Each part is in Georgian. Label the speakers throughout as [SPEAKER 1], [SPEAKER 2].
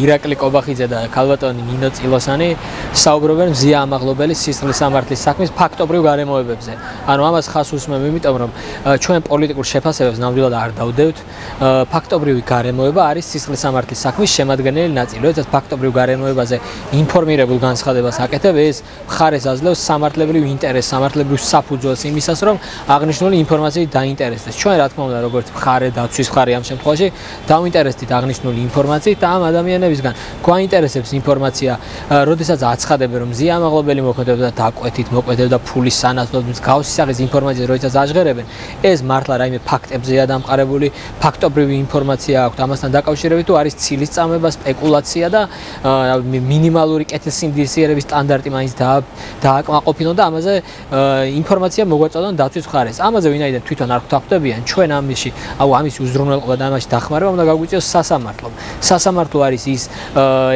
[SPEAKER 1] ირაკლი კობახიძე და ქალბატონი ნინო წილოსანი საუბრობენ მზია ამაღლობელის სისხლის სამართლის საქმის ფაქტობრივ გარემოებებზე. ანუ ამას ხას უსმევ, იმიტომ რომ ჩვენ პოლიტიკურ შეფასებებს ნამდვილად არ დავდევთ. ფაქტობრივი გარემოება არის სისხლის სამართლის საქმის შემადგენელი ნაწილი. როდესაც ფაქტობრივ გარემოებაზე ინფორმირებულ განცხადებას აკეთებ, ეს მხარეს აძლევს სამართლებრივ ინტერესს, სამართლებრივ საფუძველს იმისას, რომ აღნიშნული ინფორმაციით დაინტერესდეს. ჩვენ რა თქმა უნდა, როგორც მხარე დაცვის მხარე ამ შემთხვევაში დავინტერესდით აღნიშნული ინფორმაციით და ამ ადამიანებისგან გვაინტერესებს ინფორმაცია, როდესაც აცხადებენ, რომ მზია ამაღლობელი მოქმედებდა დაკვეთით, მოქმედებდა ფულის სანაცვლოდ, მსგავსი სახის ინფორმაციას როდესაც აჟღერებენ, ეს მართლა რაიმე ფაქტებზეა დამყარებული, ფაქტობრივი ინფორმაცია აქვს ამასთან დაკავშირებით, თუ არის ცილის წამება, სპეკულაცია და მინიმალური კეთილსინდისიერების სტანდარტი მაინც დააკმაყოფილონ და ამაზე ინფორმაცია მოგვაწოდონ დაცვის მხარეს. ამაზე ვინაიდან თვითონ არ გვთანხმდებიან, ჩვენ ამის უზრუნველყოფა და ამაში დახმარება უნდა გაგვიწიოს სასამართლომ. სასამართლო არის ის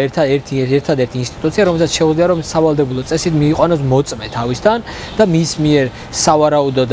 [SPEAKER 1] ერთადერთი ინსტიტუცია, რომელსაც შეუძლია რომ სავალდებულო წესით მიიყვანოს მოწმე თავისთან და მის მიერ სავარაუდოდ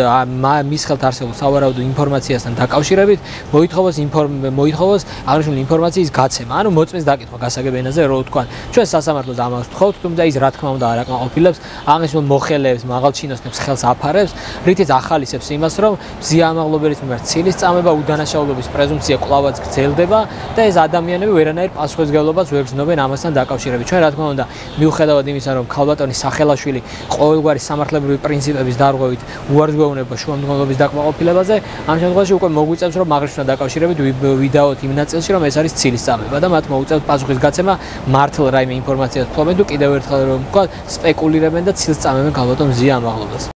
[SPEAKER 1] მის ხელთ არსებულ სავარაუდო ინფორმაციასთან დაკავშირებით მოითხოვოს აღნიშნული ინფორმაციის გაცემა, ანუ მოწმის დაკითხვა გასაგებ ენაზე რო ვთქვა. ჩვენ სასამართლოს ამას ვთხოვთ, თუმცა ის რა თქმა უნდა არ აკმაყოფილებს აღნიშნულ მოხელეებს, მაღალჩინოსნებს ხელს აფარებს, რითიც ახალისებს იმას, რომ მზია ამაღლობელის მიმართ ცილის წამება, უდანაშაულობის პრეზუმპცია კვლავაც გრძელდება და ეს ადამიანები ვერანაირ პასუხისმგებლობას ვერ გრძნობენ ამასთან დაკავშირებით. ჩვენ რა თქმა უნდა მიუხედავად იმისა, რომ ქალბატონი სახელაშვილი ყოველგვარი სამართლებრივი პრინციპების დარღვევით უარს შუამდგომლობის დაკმაყოფილებაზე, ამ შემთხვევაში უკვე მოგვიწევს, რომ აღნიშნულთან დაკავშირებით ვიდაოთ იმ ნაწილში, რომ ეს არის ცილის წამება და მათ მოუწევთ პასუხის გაცემა მართლ რაიმე ინფორმაციას ფლობენ თუ კიდევ ერთხელ რომ ვთქვა, სპეკულირებენ და ცილს წამებენ ქალბატონ მზია ამაღლობელს.